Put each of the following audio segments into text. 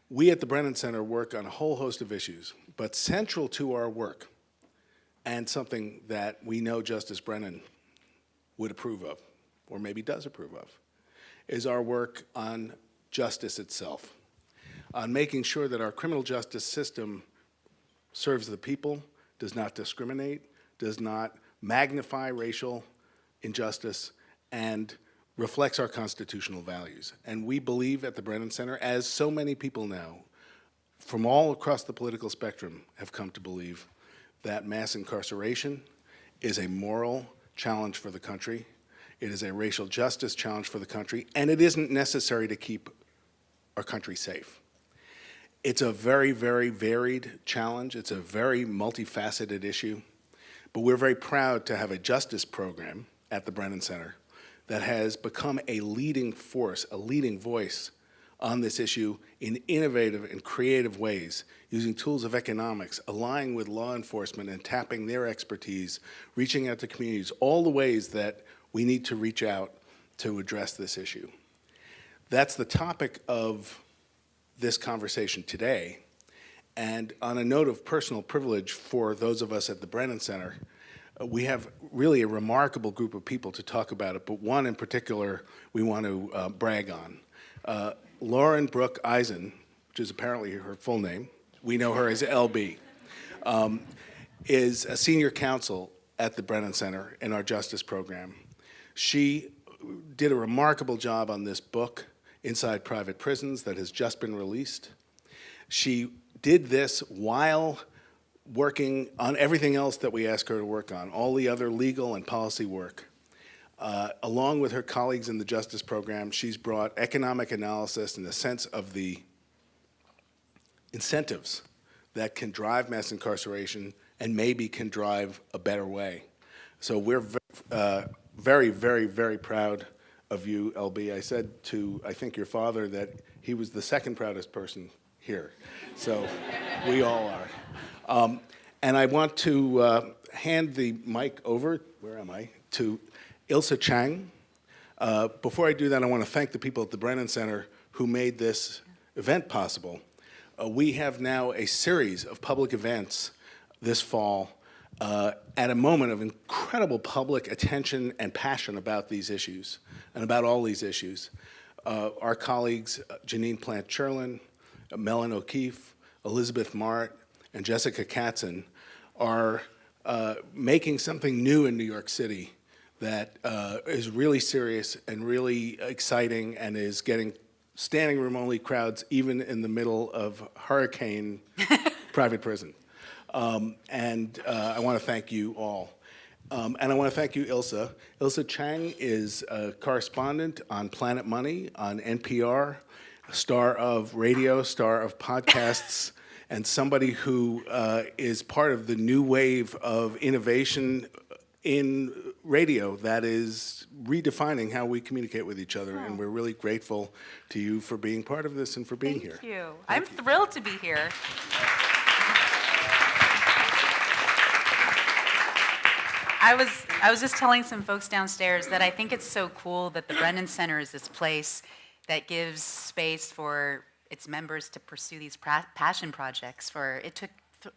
We at the Brennan Center work on a whole host of issues, but central to our work, and something that we know Justice Brennan would approve of, or maybe does approve of, is our work on justice itself, on making sure that our criminal justice system serves the people, does not discriminate, does not magnify racial injustice, and reflects our constitutional values. And we believe at the Brennan Center, as so many people now from all across the political spectrum have come to believe, that mass incarceration is a moral challenge for the country, it is a racial justice challenge for the country, and it isn't necessary to keep our country safe. It's a very, very varied challenge. It's a very multifaceted issue, but we're very proud to have a justice program at the Brennan Center that has become a leading force, a leading voice on this issue in innovative and creative ways, using tools of economics, aligning with law enforcement and tapping their expertise, reaching out to communities, all the ways that we need to reach out to address this issue. That's the topic of this conversation today. And on a note of personal privilege for those of us at the Brennan Center, we have really a remarkable group of people to talk about it, but one in particular we want to brag on. Lauren-Brooke Eisen, which is apparently her full name, we know her as LB, is a senior counsel at the Brennan Center in our justice program. She did a remarkable job on this book, Inside Private Prisons, that has just been released. She did this while working on everything else that we asked her to work on, all the other legal and policy work. Along with her colleagues in the justice program, she's brought economic analysis in the sense of the incentives that can drive mass incarceration and maybe can drive a better way. So we're very, very, very proud of you, LB. I said to, I think, your father that he was the second proudest person here. So we all are. And I want to hand the mic over, where am I, to Ailsa Chang. Before I do that, I want to thank the people at the Brennan Center who made this event possible. We have now a series of public events this fall at a moment of incredible public attention and passion about these issues and about all these issues. Our colleagues, Janine Plant-Cherlin, Mellon O'Keefe, Elizabeth Mart, and Jessica Katzen are making something new in New York City that is really serious and really exciting and is getting standing room only crowds even in the middle of hurricane private prison. And I want to thank you all. And I want to thank you, Ailsa. Ailsa Chang is a correspondent on Planet Money, on NPR, a star of radio, star of podcasts, and somebody who is part of the new wave of innovation in radio that is redefining how we communicate with each other. And we're really grateful to you for being part of this and for being here. Thank you. I'm thrilled to be here. I was just telling some folks downstairs that I think it's so cool that the Brennan Center is this place that gives space for its members to pursue these passion projects. It took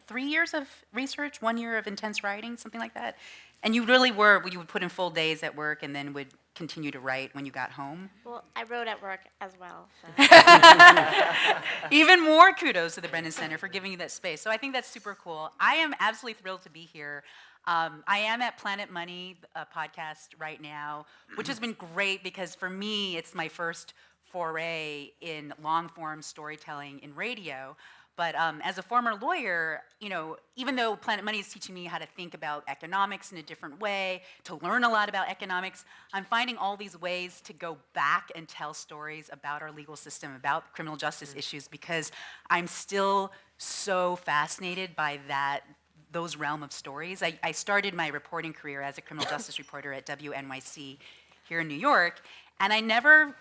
3 years of research, 1 year of intense writing, something like that. And you really were, you would put in full days at work and then would continue to write when you got home. Well, I wrote at work as well. So. Even more kudos to the Brennan Center for giving you that space. So I think that's super cool. I am absolutely thrilled to be here. I am at Planet Money podcast right now, which has been great because for me, it's my first foray in long-form storytelling in radio. But as a former lawyer, even though Planet Money is teaching me how to think about economics in a different way, to learn a lot about economics, I'm finding all these ways to go back and tell stories about our legal system, about criminal justice issues, because I'm still so fascinated by those realm of stories. I started my reporting career as a criminal justice reporter at WNYC here in New York, and I never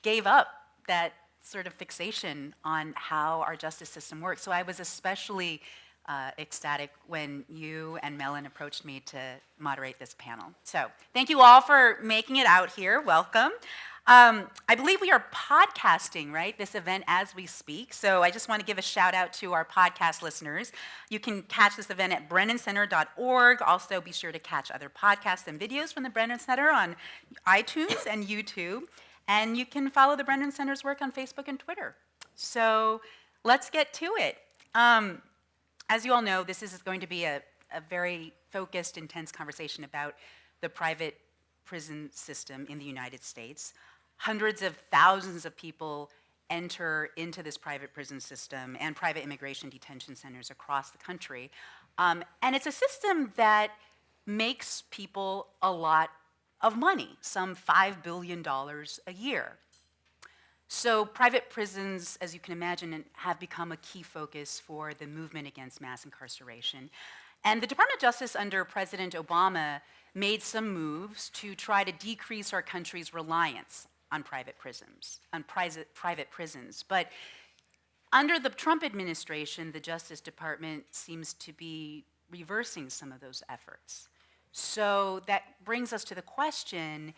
gave up that sort of fixation on how our justice system works. So I was especially ecstatic when you and Mellon approached me to moderate this panel. So thank you all for making it out here. Welcome. I believe we are podcasting, right, this event as we speak. So I just want to give a shout out to our podcast listeners. You can catch this event at brennancenter.org. Also, be sure to catch other podcasts and videos from the Brennan Center on iTunes and YouTube. And you can follow the Brennan Center's work on Facebook and Twitter. So let's get to it. As you all know, this is going to be a very focused, intense conversation about the private prison system in the United States. Hundreds of thousands of people enter into this private prison system and private immigration detention centers across the country. And it's a system that makes people a lot of money, some $5 billion a year. So private prisons, as you can imagine, have become a key focus for the movement against mass incarceration. And the Department of Justice under President Obama made some moves to try to decrease our country's reliance on private prisons. But under the Trump administration, the Justice Department seems to be reversing some of those efforts. So that brings us to the question,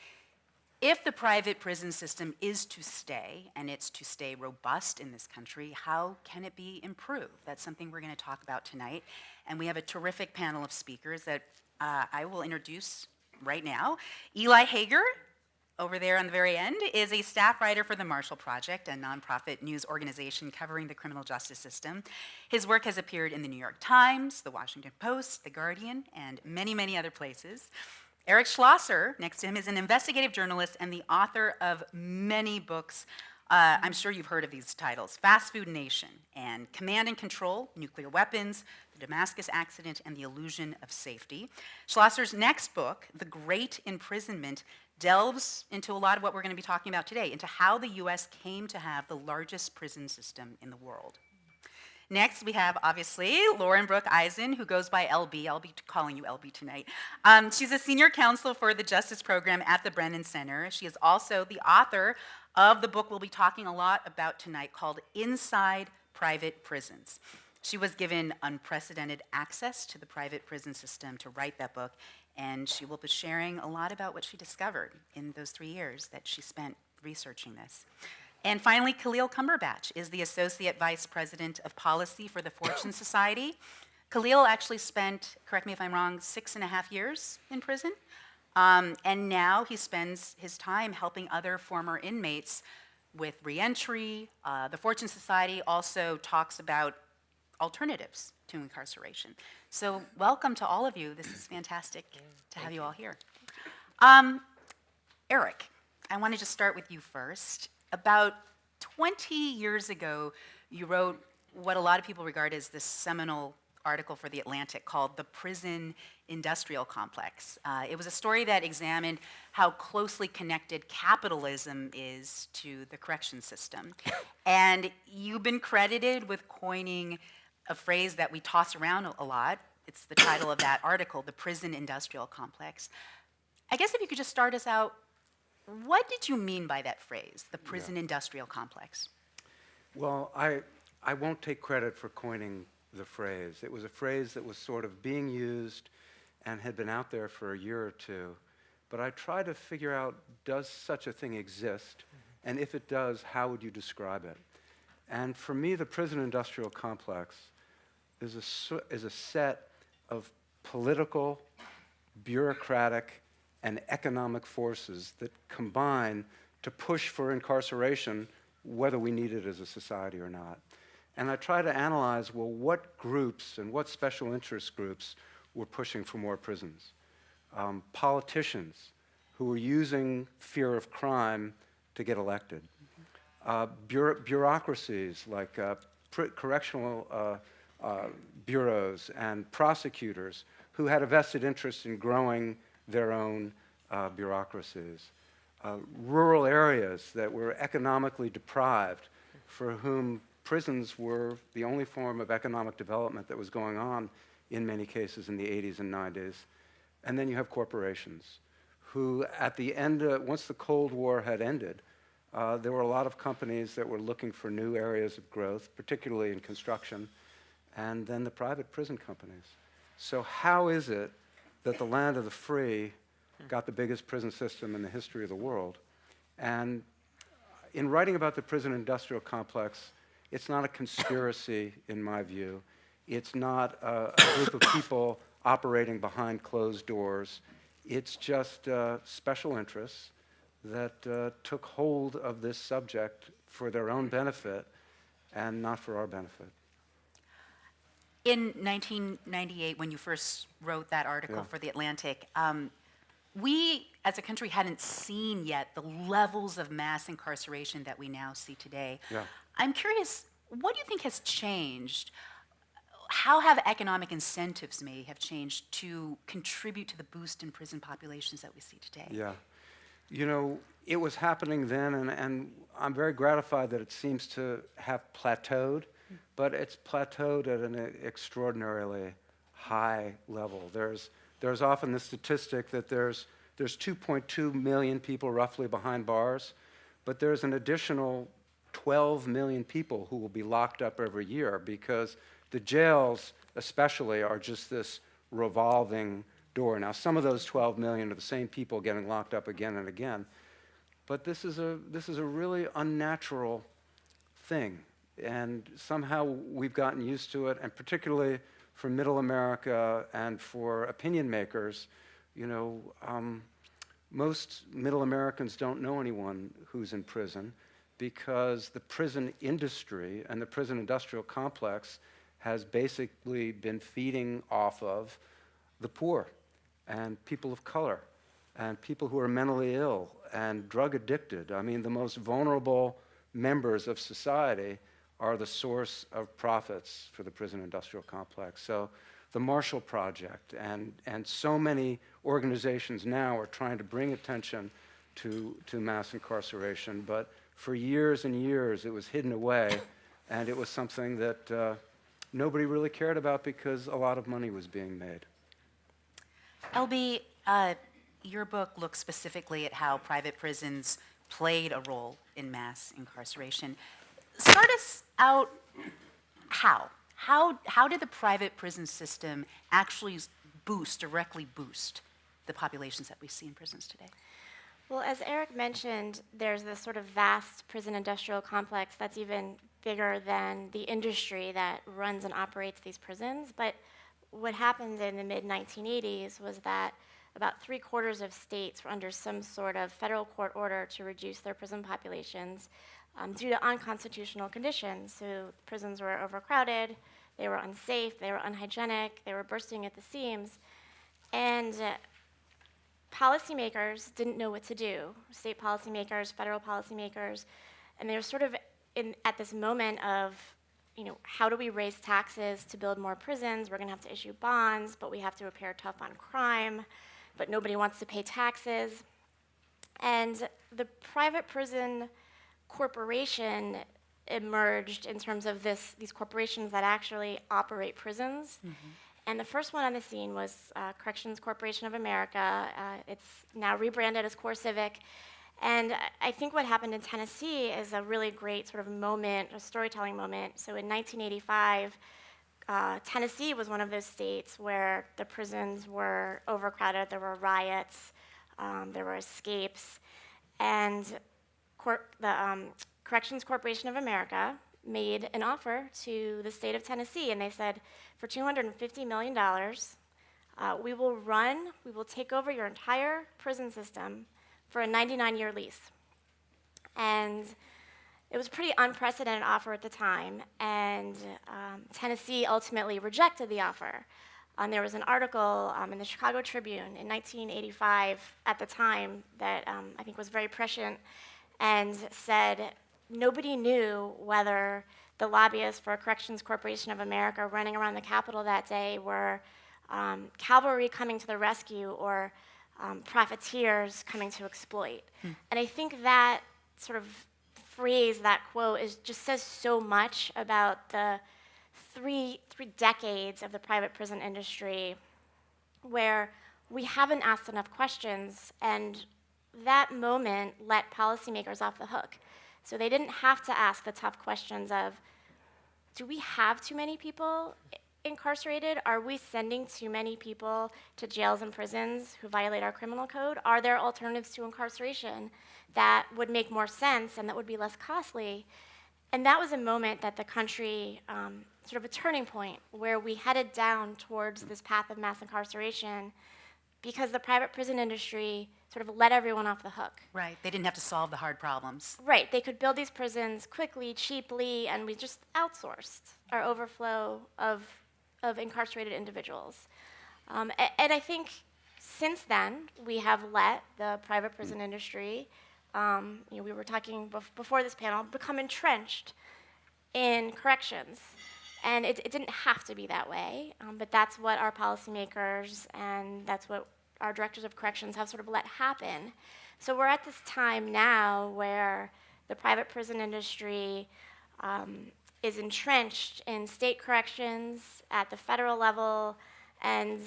if the private prison system is to stay, and it's to stay robust in this country, how can it be improved? That's something we're going to talk about tonight. And we have a terrific panel of speakers that I will introduce right now. Eli Hager, over there on the very end, is a staff writer for the Marshall Project, a nonprofit news organization covering the criminal justice system. His work has appeared in the New York Times, the Washington Post, the Guardian, and many, many other places. Eric Schlosser, next to him, is an investigative journalist and the author of many books. I'm sure you've heard of these titles: Fast Food Nation and Command and Control, Nuclear Weapons, The Damascus Accident, and The Illusion of Safety. Schlosser's next book, The Great Imprisonment, delves into a lot of what we're going to be talking about today, into how the U.S. came to have the largest prison system in the world. Next, we have, obviously, Lauren-Brooke Eisen, who goes by LB. I'll be calling you LB tonight. She's a senior counsel for the Justice Program at the Brennan Center. She is also the author of the book we'll be talking a lot about tonight called Inside Private Prisons. She was given unprecedented access to the private prison system to write that book, and she will be sharing a lot about what she discovered in those 3 years that she spent researching this. And finally, Khalil Cumberbatch is the Associate Vice President of Policy for the Fortune Society. Khalil actually spent, correct me if I'm wrong, 6.5 years in prison. And now he spends his time helping other former inmates with reentry. The Fortune Society also talks about alternatives to incarceration. So welcome to all of you. This is fantastic to have you all here. Eric, I wanted to start with you first. About 20 years ago, you wrote what a lot of people regard as this seminal article for The Atlantic called The Prison Industrial Complex. It was a story that examined how closely connected capitalism is to the correction system. And you've been credited with coining a phrase that we toss around a lot. It's the title of that article, The Prison Industrial Complex. I guess if you could just start us out, what did you mean by that phrase, the prison industrial complex? Well, I won't take credit for coining the phrase. It was a phrase that was sort of being used and had been out there for a year or two. But I tried to figure out, does such a thing exist? Mm-hmm. And if it does, how would you describe it? And for me, the prison industrial complex is a set of political, bureaucratic, and economic forces that combine to push for incarceration, whether we need it as a society or not. And I try to analyze, well, what groups and what special interest groups were pushing for more prisons? Politicians who were using fear of crime to get elected. Bureaucracies like correctional bureaus and prosecutors who had a vested interest in growing their own bureaucracies. Rural areas that were economically deprived, for whom prisons were the only form of economic development that was going on in many cases in the 80s and 90s. And then you have corporations who, at the end, once the Cold War had ended, there were a lot of companies that were looking for new areas of growth, particularly in construction, and then the private prison companies. So how is it that the land of the free got the biggest prison system in the history of the world? And in writing about the prison industrial complex, it's not a conspiracy, in my view. It's not a group of people operating behind closed doors. It's just special interests that took hold of this subject for their own benefit and not for our benefit. In 1998, when you first wrote that article Yeah. for The Atlantic, we as a country hadn't seen yet the levels of mass incarceration that we now see today. Yeah. I'm curious, what do you think has changed? How have economic incentives may have changed to contribute to the boost in prison populations that we see today? Yeah. You know, it was happening then, and I'm very gratified that it seems to have plateaued, but it's plateaued at an extraordinarily high level. There's often the statistic that there's 2.2 million people roughly behind bars, but there's an additional 12 million people who will be locked up every year because the jails especially are just this revolving door. Now, some of those 12 million are the same people getting locked up again and again, but this is a really unnatural thing, and somehow we've gotten used to it, and particularly for middle America and for opinion makers, you know, most middle Americans don't know anyone who's in prison because the prison industry and the prison industrial complex has basically been feeding off of the poor and people of color and people who are mentally ill and drug addicted. I mean, the most vulnerable members of society are the source of profits for the prison industrial complex. So the Marshall Project and so many organizations now are trying to bring attention to mass incarceration, but for years and years it was hidden away, and it was something that nobody really cared about because a lot of money was being made. LB, your book looks specifically at how private prisons played a role in mass incarceration. Start us out, how? How did the private prison system actually directly boost the populations that we see in prisons today? Well, as Eric mentioned, there's this sort of vast prison industrial complex that's even bigger than the industry that runs and operates these prisons. But what happened in the mid-1980s was that about 3/4 of states were under some sort of federal court order to reduce their prison populations due to unconstitutional conditions. So prisons were overcrowded, they were unsafe, they were unhygienic, they were bursting at the seams. And policymakers didn't know what to do, state policymakers, federal policymakers, and they were sort of at this moment of, you know, how do we raise taxes to build more prisons? We're going to have to issue bonds, but we have to appear tough on crime, but nobody wants to pay taxes. And the private prison corporation emerged in terms of these corporations that actually operate prisons. Mm-hmm. And the first one on the scene was Corrections Corporation of America. It's now rebranded as CoreCivic. And I think what happened in Tennessee is a really great sort of moment, a storytelling moment. So in 1985, Tennessee was one of those states where the prisons were overcrowded, there were riots, there were escapes, and the Corrections Corporation of America made an offer to the state of Tennessee, and they said, for $250 million, we will take over your entire prison system for a 99-year lease. And it was a pretty unprecedented offer at the time, and Tennessee ultimately rejected the offer. There was an article in the Chicago Tribune in 1985 at the time that I think was very prescient and said nobody knew whether the lobbyists for Corrections Corporation of America running around the Capitol that day were cavalry coming to the rescue or profiteers coming to exploit. And I think that sort of phrase, that quote, just says so much about the three decades of the private prison industry where we haven't asked enough questions, and that moment let policymakers off the hook. So they didn't have to ask the tough questions of, do we have too many people incarcerated? Are we sending too many people to jails and prisons who violate our criminal code? Are there alternatives to incarceration that would make more sense and that would be less costly? And that was a moment that the country, sort of a turning point, where we headed down towards this path of mass incarceration because the private prison industry sort of let everyone off the hook. Right. They didn't have to solve the hard problems. Right. They could build these prisons quickly, cheaply, and we just outsourced our overflow of incarcerated individuals. And I think since then, we have let the private prison industry, we were talking before this panel, become entrenched in corrections. And it didn't have to be that way, but that's what our policymakers and that's what our directors of corrections have sort of let happen. So we're at this time now where the private prison industry is entrenched in state corrections at the federal level, and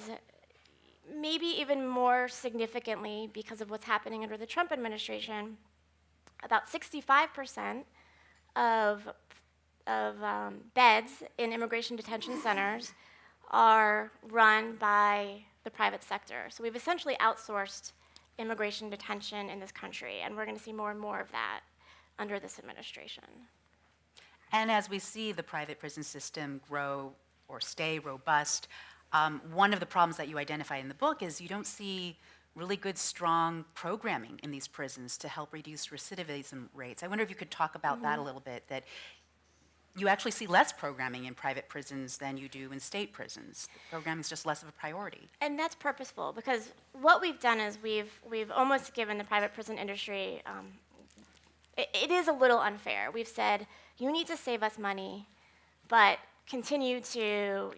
maybe even more significantly because of what's happening under the Trump administration, about 65% of beds in immigration detention centers are run by the private sector. So we've essentially outsourced immigration detention in this country, and we're going to see more and more of that under this administration. And as we see the private prison system grow or stay robust, one of the problems that you identify in the book is you don't see really good, strong programming in these prisons to help reduce recidivism rates. I wonder if you could talk about that a little bit, that you actually see less programming in private prisons than you do in state prisons. Programming is just less of a priority. And that's purposeful, because what we've done is we've almost given the private prison industry, it is a little unfair. We've said, you need to save us money, but continue to,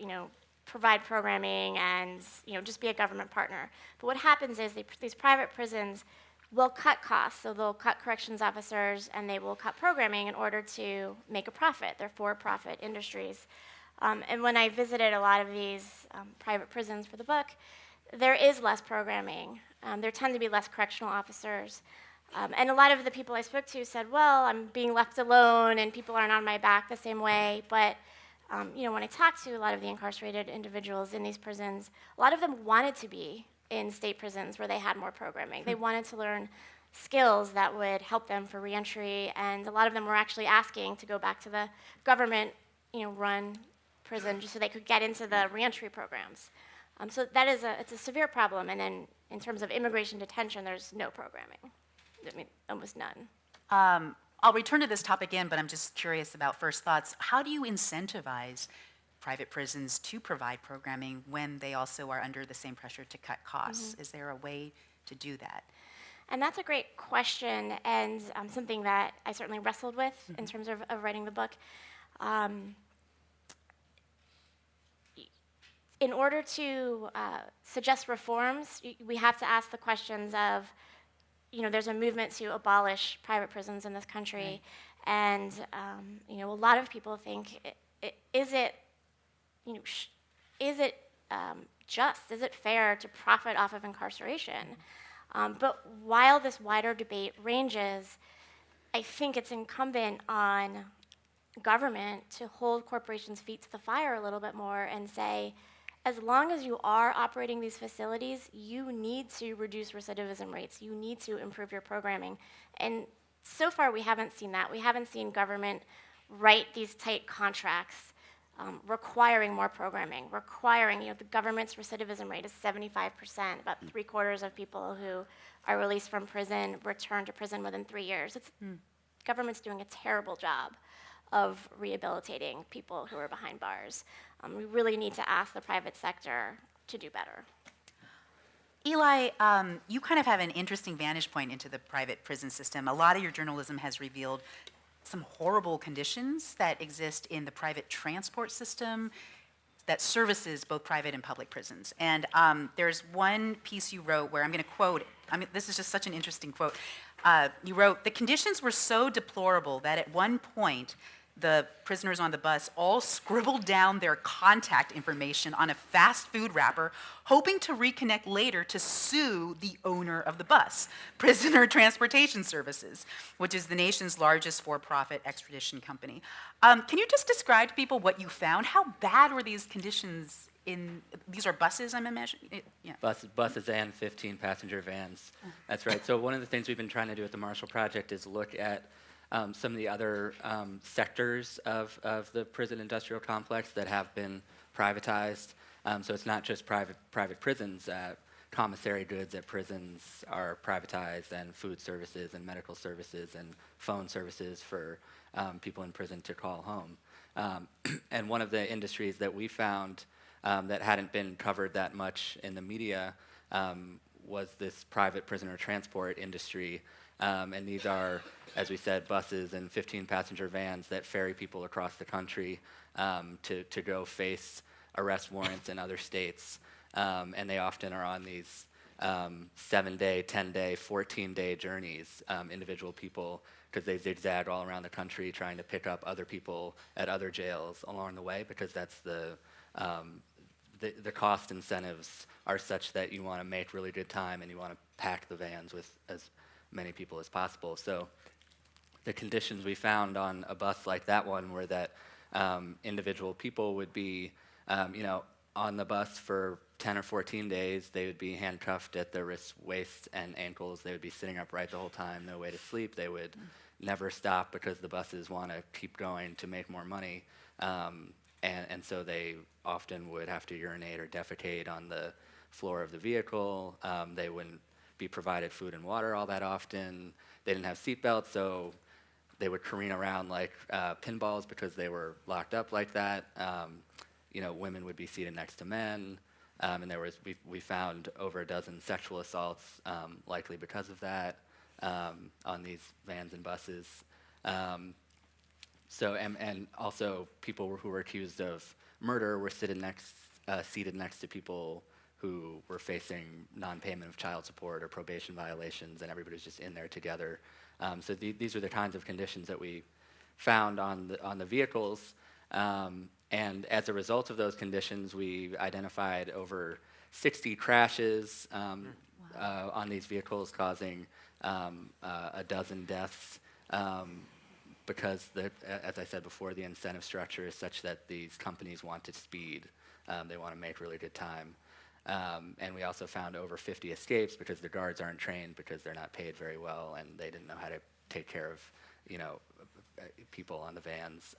provide programming and, just be a government partner. But what happens is these private prisons will cut costs, so they'll cut corrections officers and they will cut programming in order to make a profit. They're for-profit industries. And when I visited a lot of these private prisons for the book, there is less programming. There tend to be less correctional officers. And a lot of the people I spoke to said, well, I'm being left alone and people aren't on my back the same way. But when I talked to a lot of the incarcerated individuals in these prisons, a lot of them wanted to be in state prisons where they had more programming. They wanted to learn skills that would help them for reentry, and a lot of them were actually asking to go back to the government, run prison just so they could get into the reentry programs. So that is it's a severe problem. And then in terms of immigration detention, there's no programming. I mean, almost none. I'll return to this topic again, but I'm just curious about first thoughts. How do you incentivize private prisons to provide programming when they also are under the same pressure to cut costs? Is there a way to do that? And that's a great question, and something that I certainly wrestled with in terms of writing the book. In order to suggest reforms, we have to ask the questions of, there's a movement to abolish private prisons in this country, and a lot of people think, is it just? Is it fair to profit off of incarceration? But while this wider debate ranges, I think it's incumbent on government to hold corporations' feet to the fire a little bit more and say, as long as you are operating these facilities, you need to reduce recidivism rates. You need to improve your programming. And so far, we haven't seen that. We haven't seen government write these tight contracts requiring more programming, requiring, the government's recidivism rate is 75%. About 3/4 of people who are released from prison return to prison within 3 years. Government's doing a terrible job of rehabilitating people who are behind bars. We really need to ask the private sector to do better. Eli, you kind of have an interesting vantage point into the private prison system. A lot of your journalism has revealed some horrible conditions that exist in the private transport system that services both private and public prisons. And there's one piece you wrote where I'm going to quote, this is just such an interesting quote. You wrote, "The conditions were so deplorable that at one point the prisoners on the bus all scribbled down their contact information on a fast food wrapper, hoping to reconnect later to sue the owner of the bus, Prisoner Transportation Services, which is the nation's largest for-profit extradition company. Can you just describe to people what you found? How bad were these conditions in, these are buses, I'm imagining? Yeah. Buses and 15-passenger vans. That's right. So one of the things we've been trying to do at the Marshall Project is look at some of the other sectors of the prison industrial complex that have been privatized. So it's not just private prisons. Commissary goods at prisons are privatized, and food services and medical services and phone services for people in prison to call home. And one of the industries that we found that hadn't been covered that much in the media was this private prisoner transport industry. And these are, as we said, buses and 15-passenger vans that ferry people across the country to go face arrest warrants in other states. And they often are on these 7-day, 10-day, 14-day journeys, individual people, because they zigzag all around the country trying to pick up other people at other jails along the way, because that's the cost incentives are such that you want to make really good time and you want to pack the vans with as many people as possible. So the conditions we found on a bus like that one were that individual people would be, on the bus for 10 or 14 days. They would be handcuffed at their wrists, waists, and ankles. They would be sitting upright the whole time, no way to sleep. They would never stop because the buses want to keep going to make more money. And so they often would have to urinate or defecate on the floor of the vehicle. They wouldn't be provided food and water all that often. They didn't have seatbelts, so they would careen around like pinballs because they were locked up like that. Women would be seated next to men, and we found over a dozen sexual assaults, likely because of that, on these vans and buses. And also people who were accused of murder were seated next to people who were facing non-payment of child support or probation violations, and everybody was just in there together. So these are the kinds of conditions that we found on the vehicles. And as a result of those conditions, we identified over 60 crashes on these vehicles, causing a dozen deaths. Because, as I said before, the incentive structure is such that these companies want to speed. They want to make really good time. And we also found over 50 escapes because the guards aren't trained, because they're not paid very well, and they didn't know how to take care of, people on the vans.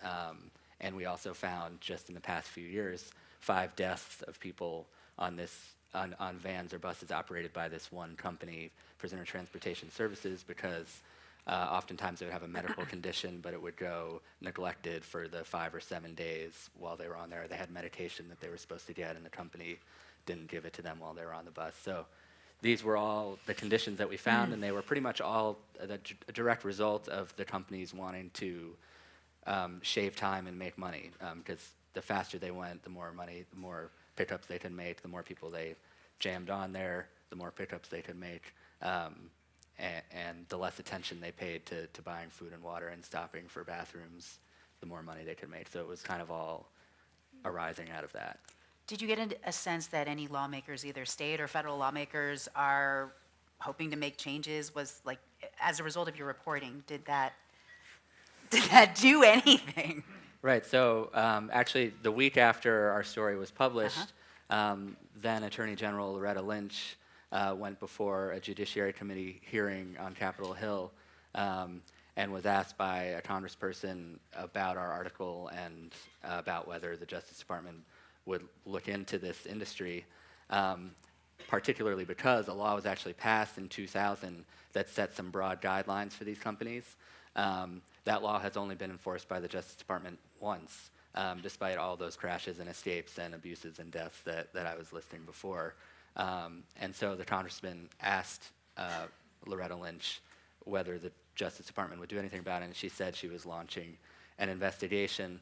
And we also found, just in the past few years, 5 deaths of people on vans or buses operated by this one company, Prisoner Transportation Services, because oftentimes they would have a medical condition, but it would go neglected for the 5 or 7 days while they were on there. They had medication that they were supposed to get, and the company didn't give it to them while they were on the bus. So these were all the conditions that we found, and they were pretty much all a direct result of the companies wanting to shave time and make money, because the faster they went, the more money, the more pickups they could make, the more people they jammed on there, the more pickups they could make. And the less attention they paid to buying food and water and stopping for bathrooms, the more money they could make. So it was kind of all arising out of that. Did you get a sense that any lawmakers, either state or federal lawmakers, are hoping to make changes? Was, like, as a result of your reporting, did that do anything? Right. So actually, the week after our story was published, then Attorney General Loretta Lynch went before a Judiciary Committee hearing on Capitol Hill and was asked by a congressperson about our article and about whether the Justice Department would look into this industry, particularly because a law was actually passed in 2000 that set some broad guidelines for these companies. That law has only been enforced by the Justice Department once, despite all those crashes and escapes and abuses and deaths that I was listing before. And so the congressman asked Loretta Lynch whether the Justice Department would do anything about it, and she said she was launching an investigation.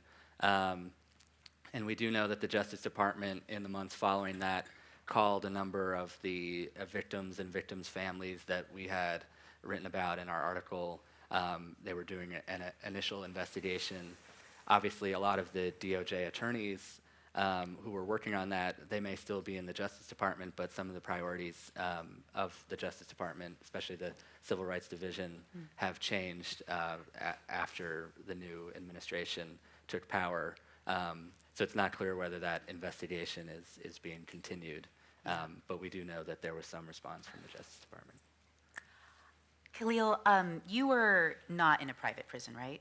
And we do know that the Justice Department, in the months following that, called a number of the victims and victims' families that we had written about in our article. They were doing an initial investigation, obviously, a lot of the DOJ attorneys who were working on that, they may still be in the Justice Department, but some of the priorities of the Justice Department, especially the Civil Rights Division, have changed after the new administration took power. So it's not clear whether that investigation is being continued, but we do know that there was some response from the Justice Department. Khalil, you were not in a private prison, right?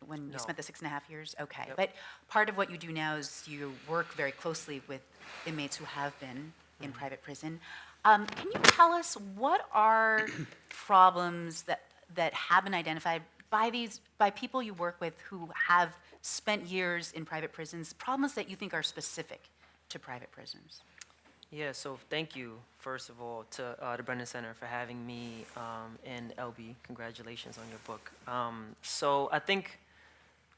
When you No. spent the 6.5 years? Okay. Yep. But part of what you do now is you work very closely with inmates who have been in private prison. Can you tell us what are problems that have been identified by people you work with who have spent years in private prisons, problems that you think are specific to private prisons? Yeah, so thank you, first of all, to the Brennan Center for having me, and LB, congratulations on your book. So I think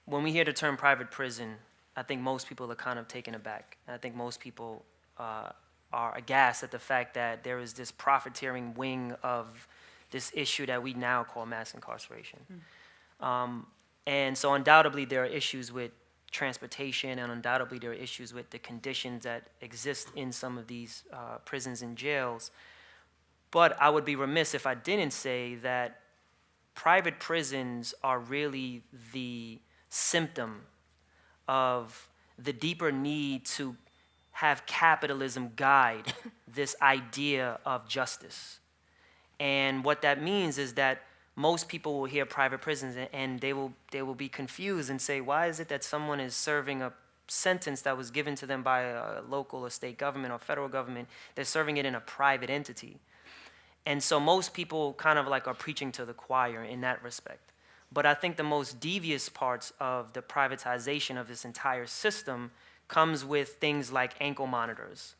when we hear the term private prison, I think most people are kind of taken aback. And I think most people are aghast at the fact that there is this profiteering wing of this issue that we now call mass incarceration. And so undoubtedly there are issues with transportation, and undoubtedly there are issues with the conditions that exist in some of these prisons and jails. But I would be remiss if I didn't say that private prisons are really the symptom of the deeper need to have capitalism guide this idea of justice. And what that means is that most people will hear private prisons and they will be confused and say, why is it that someone is serving a sentence that was given to them by a local or state government or federal government, they're serving it in a private entity? And so most people kind of like are preaching to the choir in that respect. But I think the most devious parts of the privatization of this entire system comes with things like ankle monitors.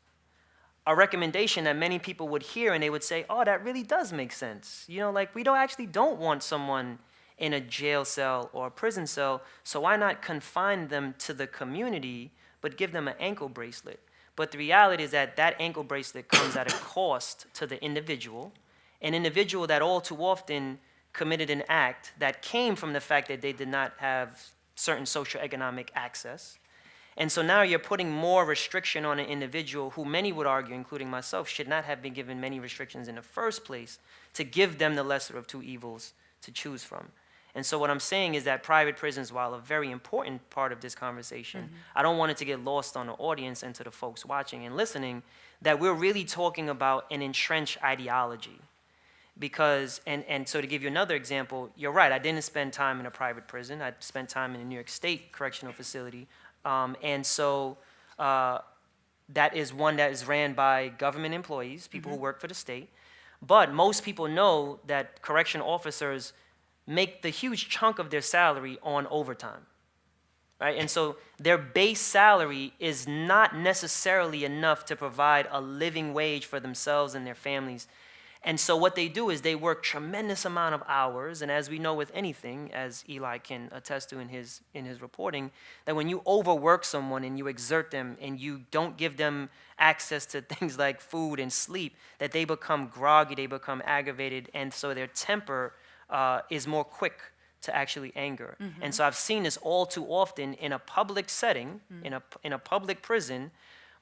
A recommendation that many people would hear and they would say, oh, that really does make sense. You know, like we don't want someone in a jail cell or a prison cell, so why not confine them to the community, but give them an ankle bracelet? But the reality is that that ankle bracelet comes at a cost to the individual, an individual that all too often committed an act that came from the fact that they did not have certain socioeconomic access. And so now you're putting more restriction on an individual who many would argue, including myself, should not have been given many restrictions in the first place to give them the lesser of two evils to choose from. And so what I'm saying is that private prisons, while a very important part of this conversation, I don't want it to get lost on the audience and to the folks watching and listening, that we're really talking about an entrenched ideology. Because, and so to give you another example, you're right, I didn't spend time in a private prison. I spent time in a New York State correctional facility. And so that is one that is ran by government employees, people who work for the state. But most people know that correction officers make the huge chunk of their salary on overtime, right? And so their base salary is not necessarily enough to provide a living wage for themselves and their families. And so what they do is they work tremendous amount of hours, and as we know with anything, as Eli can attest to in his reporting, that when you overwork someone and you exert them and you don't give them access to things like food and sleep, that they become groggy, they become aggravated, and so their temper is more quick to actually anger. And so I've seen this all too often in a public setting, in a public prison,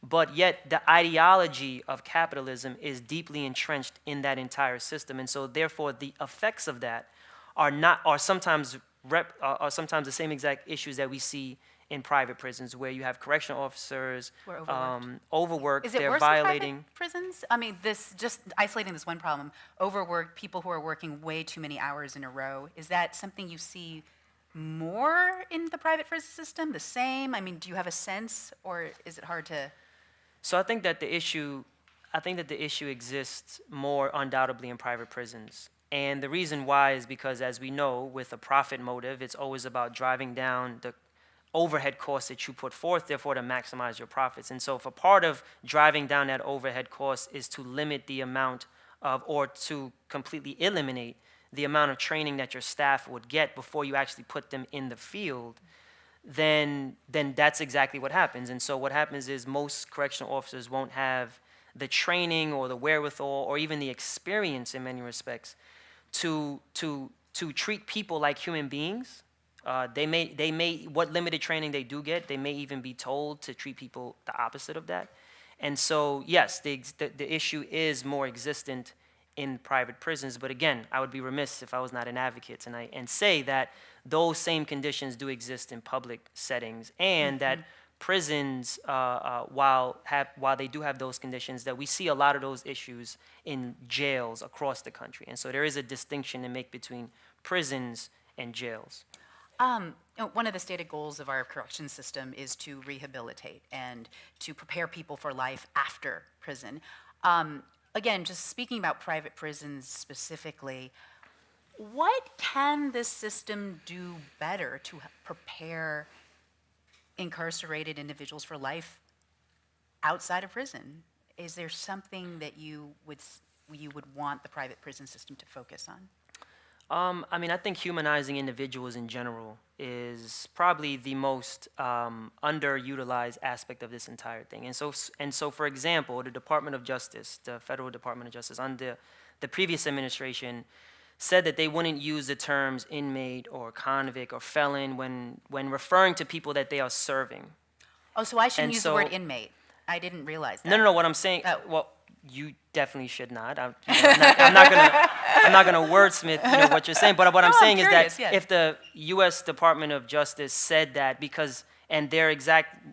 but yet the ideology of capitalism is deeply entrenched in that entire system. And so therefore the effects of that are sometimes the same exact issues that we see in private prisons, where you have correctional officers Who are overworked, Is it they're worse violating. in private prisons? I mean, just isolating this one problem, overworked people who are working way too many hours in a row. Is that something you see more in the private prison system, the same? I mean, do you have a sense, or is it hard to? So I think that the issue exists more undoubtedly in private prisons. And the reason why is because, as we know, with a profit motive, it's always about driving down the overhead costs that you put forth, therefore to maximize your profits. And so if a part of driving down that overhead cost is to limit the amount of, or to completely eliminate the amount of training that your staff would get before you actually put them in the field, then that's exactly what happens. And so what happens is most correctional officers won't have the training or the wherewithal or even the experience in many respects to treat people like human beings What limited training they do get, they may even be told to treat people the opposite of that. And so, yes, the issue is more existent in private prisons. But again, I would be remiss if I was not an advocate tonight and say that those same conditions do exist in public settings, and that prisons, while they do have those conditions, that we see a lot of those issues in jails across the country. And so there is a distinction to make between prisons and jails. One of the stated goals of our correction system is to rehabilitate and to prepare people for life after prison. Again, just speaking about private prisons specifically, what can this system do better to prepare incarcerated individuals for life outside of prison? Is there something that you would want the private prison system to focus on? I mean, I think humanizing individuals in general is probably the most underutilized aspect of this entire thing. And so, for example, the Department of Justice, the Federal Department of Justice, under the previous administration, said that they wouldn't use the terms inmate or convict or felon when referring to people that they are serving. Oh, so I shouldn't And use so- the word inmate. I didn't realize that. No. What I'm saying, Oh. well, you definitely should not. I'm not gonna wordsmith what you're saying. But what I'm No, I'm saying is curious, that yeah. if the U.S. Department of Justice said that and their exact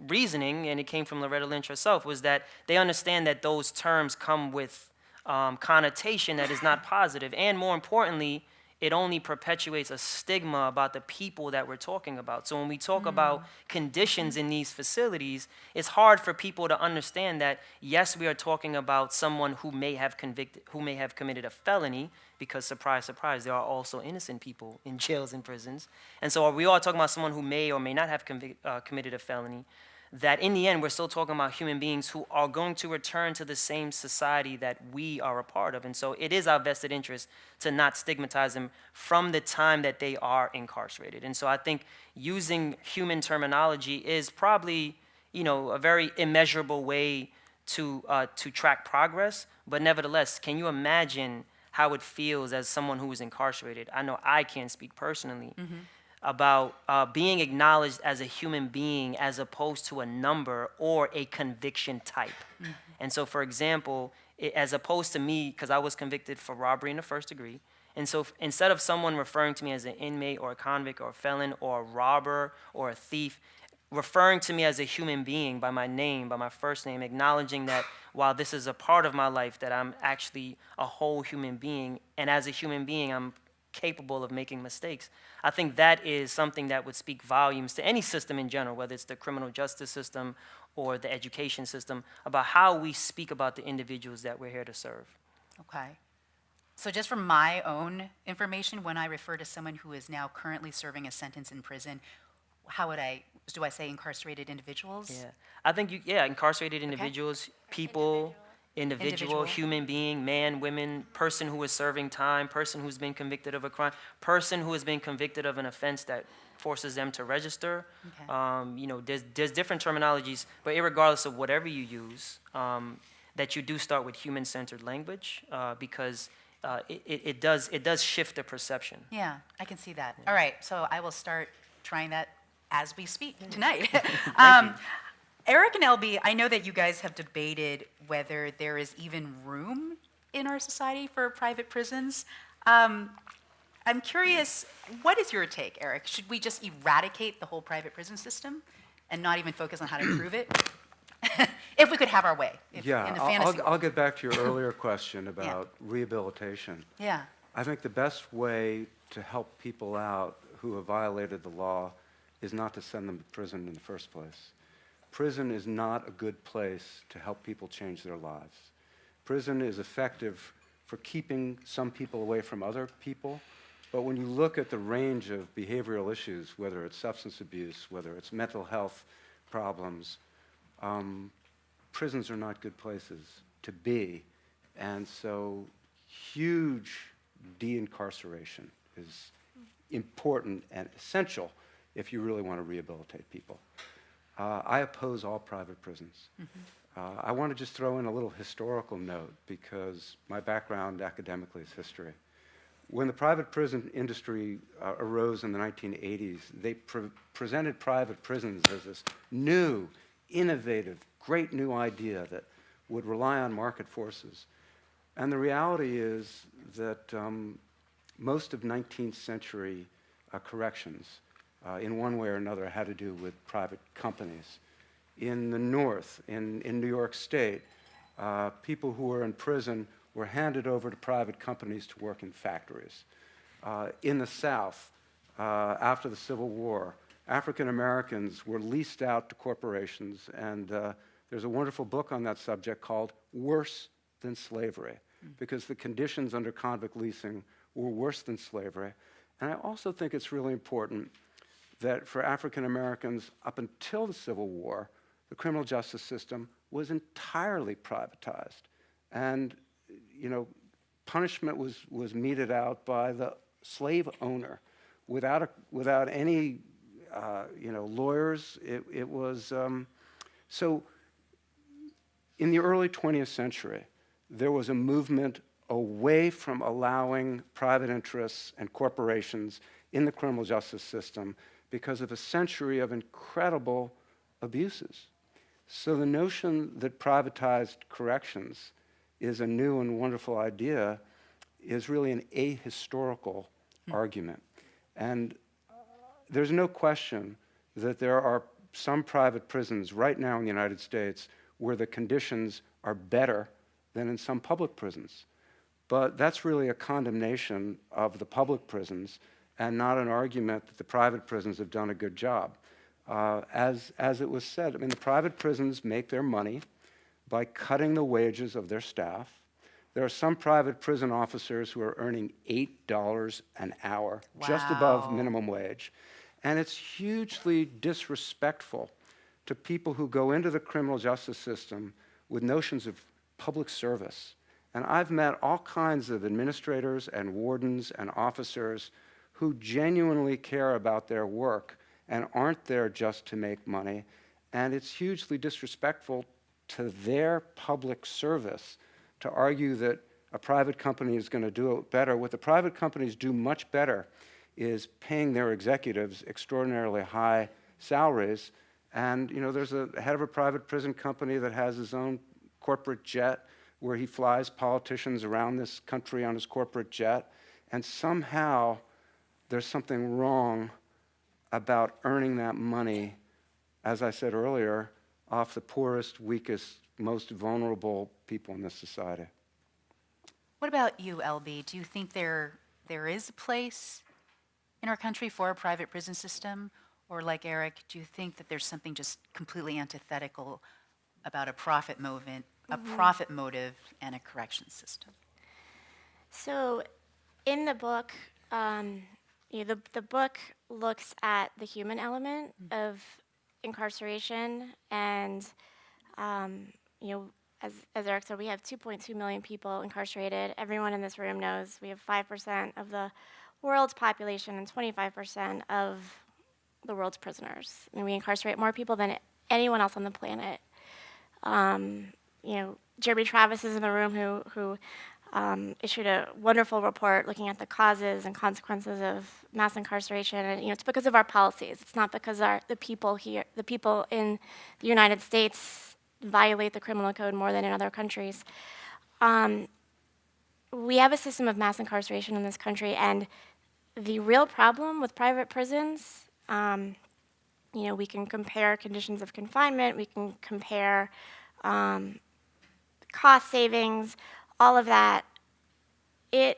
reasoning, and it came from Loretta Lynch herself, was that they understand that those terms come with connotation that is not positive, and more importantly, it only perpetuates a stigma about the people that we're talking about. So when we talk about conditions in these facilities, it's hard for people to understand that, yes, we are talking about someone who may have committed a felony, because surprise, surprise, there are also innocent people in jails and prisons. And so we are talking about someone who may or may not have committed a felony, that in the end, we're still talking about human beings who are going to return to the same society that we are a part of. And so it is our vested interest to not stigmatize them from the time that they are incarcerated. And so I think using human terminology is probably, a very immeasurable way to track progress. But nevertheless, can you imagine how it feels as someone who is incarcerated? I know I can't speak personally. About being acknowledged as a human being as opposed to a number or a conviction type. And so, for example, as opposed to me, because I was convicted for robbery in the first degree, and so instead of someone referring to me as an inmate or a convict or a felon or a robber or a thief, referring to me as a human being by my name, by my first name, acknowledging that while this is a part of my life, that I'm actually a whole human being, and as a human being, I'm capable of making mistakes. I think that is something that would speak volumes to any system in general, whether it's the criminal justice system or the education system, about how we speak about the individuals that we're here to serve. Okay. So just from my own information, when I refer to someone who is now currently serving a sentence in prison, do I say incarcerated individuals? Yeah, I think incarcerated individuals, people, individual, human being, man, women, person who is serving time, person who's been convicted of a crime, person who has been convicted of an offense that forces them to register. Okay. There's different terminologies, but irregardless of whatever you use, that you do start with human-centered language, because it does shift the perception. Yeah, I can see that. All right, so I will start trying that as we speak tonight. Eric and LB, I know that you guys have debated whether there is even room in our society for private prisons. I'm curious, what is your take, Eric? Should we just eradicate the whole private prison system and not even focus on how to improve it? If we could have our way, in the fantasy I'll get back to your earlier question about rehabilitation. Yeah. I think the best way to help people out who have violated the law is not to send them to prison in the first place. Prison is not a good place to help people change their lives. Prison is effective for keeping some people away from other people, but when you look at the range of behavioral issues, whether it's substance abuse, whether it's mental health problems, prisons are not good places to be, and so huge de-incarceration is important and essential if you really want to rehabilitate people. I oppose all private prisons. I want to just throw in a little historical note, because my background academically is history. When the private prison industry arose in the 1980s, they presented private prisons as this new, innovative, great new idea that would rely on market forces. And the reality is that most of 19th century corrections, in one way or another, had to do with private companies. In the North, in New York State, people who were in prison were handed over to private companies to work in factories. In the South, after the Civil War, African Americans were leased out to corporations, and there's a wonderful book on that subject called Worse Than Slavery, because the conditions under convict leasing were worse than slavery. And I also think it's really important that for African Americans, up until the Civil War, the criminal justice system was entirely privatized. And, you know, punishment was meted out by the slave owner without any, lawyers. It was, so in the early 20th century, there was a movement away from allowing private interests and corporations in the criminal justice system because of a century of incredible abuses. So the notion that privatized corrections is a new and wonderful idea is really an ahistorical argument. And there's no question that there are some private prisons right now in the United States where the conditions are better than in some public prisons. But that's really a condemnation of the public prisons and not an argument that the private prisons have done a good job. As it was said, I mean, the private prisons make their money by cutting the wages of their staff. There are some private prison officers who are earning $8 an hour, just above Wow. minimum wage. And it's hugely disrespectful to people who go into the criminal justice system with notions of public service. And I've met all kinds of administrators and wardens and officers who genuinely care about their work and aren't there just to make money. And it's hugely disrespectful to their public service to argue that a private company is going to do it better. What the private companies do much better is paying their executives extraordinarily high salaries. And there's a head of a private prison company that has his own corporate jet where he flies politicians around this country on his corporate jet. And somehow there's something wrong about earning that money, as I said earlier, off the poorest, weakest, most vulnerable people in this society. What about you, LB? Do you think there is a place in our country for a private prison system? Or like Eric, do you think that there's something just completely antithetical about a profit motive and a correction system? So in the book, the book looks at the human element of incarceration, and as Eric said, we have 2.2 million people incarcerated. Everyone in this room knows we have 5% of the world's population and 25% of the world's prisoners. I mean, we incarcerate more people than anyone else on the planet. Jeremy Travis is in the room who issued a wonderful report looking at the causes and consequences of mass incarceration. And it's because of our policies. It's not because the people in the United States violate the criminal code more than in other countries. We have a system of mass incarceration in this country, and the real problem with private prisons, we can compare conditions of confinement, we can compare cost savings, all of that. In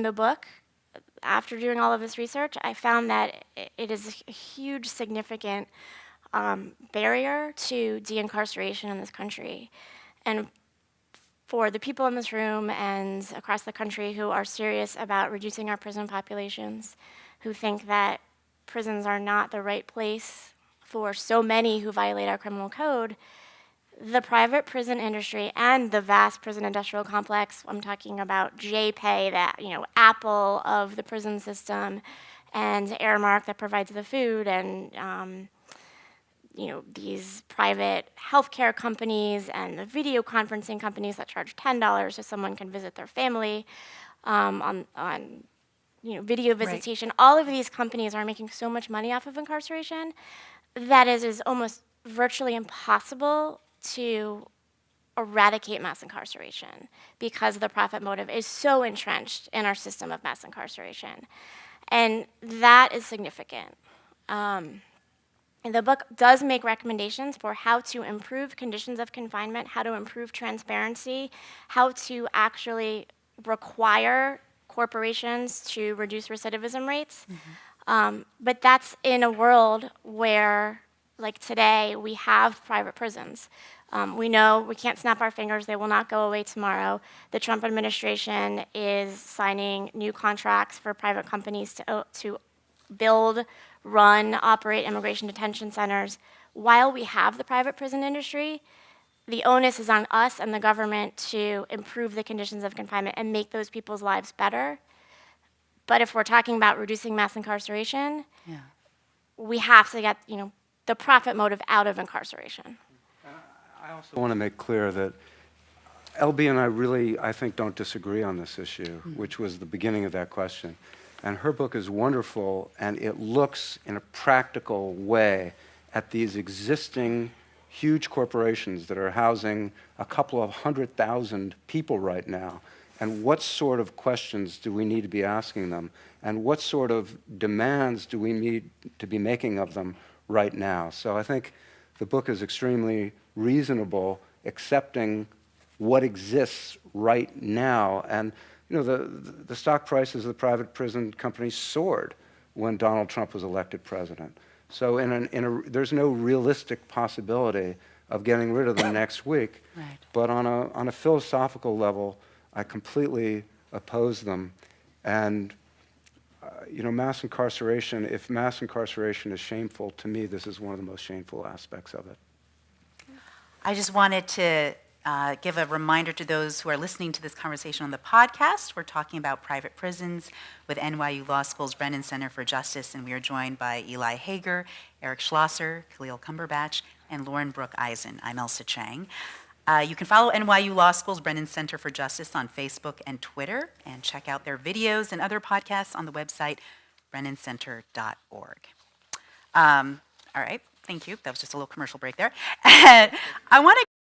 the book, after doing all of this research, I found that it is a huge, significant barrier to de-incarceration in this country. And for the people in this room and across the country who are serious about reducing our prison populations, who think that prisons are not the right place for so many who violate our criminal code, the private prison industry and the vast prison industrial complex, I'm talking about JPay, that, Apple of the prison system, and Aramark that provides the food, and these private healthcare companies and the video conferencing companies that charge $10 so someone can visit their family. on video visitation. All of these companies are making so much money off of incarceration that it is almost virtually impossible to eradicate mass incarceration because the profit motive is so entrenched in our system of mass incarceration. And that is significant. And the book does make recommendations for how to improve conditions of confinement, how to improve transparency, how to actually require corporations to reduce recidivism rates. But that's in a world where, like today, we have private prisons. We know we can't snap our fingers, they will not go away tomorrow. The Trump administration is signing new contracts for private companies to build, run, operate immigration detention centers. While we have the private prison industry, the onus is on us and the government to improve the conditions of confinement and make those people's lives better. But if we're talking about reducing mass incarceration, we have to get the profit motive out of incarceration. I also want to make clear that LB and I really, I think, don't disagree on this issue, which was the beginning of that question. And her book is wonderful, and it looks in a practical way at these existing huge corporations that are housing a couple of 100,000 people right now, and what sort of questions do we need to be asking them, and what sort of demands do we need to be making of them right now. So I think the book is extremely reasonable, accepting what exists right now. And the stock prices of the private prison companies soared when Donald Trump was elected president. So there's no realistic possibility of getting rid of them next week. Right. But on a philosophical level, I completely oppose them. And mass incarceration, if mass incarceration is shameful, to me, this is one of the most shameful aspects of it. I just wanted to give a reminder to those who are listening to this conversation on the podcast. We're talking about private prisons with NYU Law School's Brennan Center for Justice, and we are joined by Eli Hager, Eric Schlosser, Khalil Cumberbatch, and Lauren-Brooke Eisen. I'm Ailsa Chang. You can follow NYU Law School's Brennan Center for Justice on Facebook and Twitter, and check out their videos and other podcasts on the website brennancenter.org. All right, thank you. That was just a little commercial break there. I want to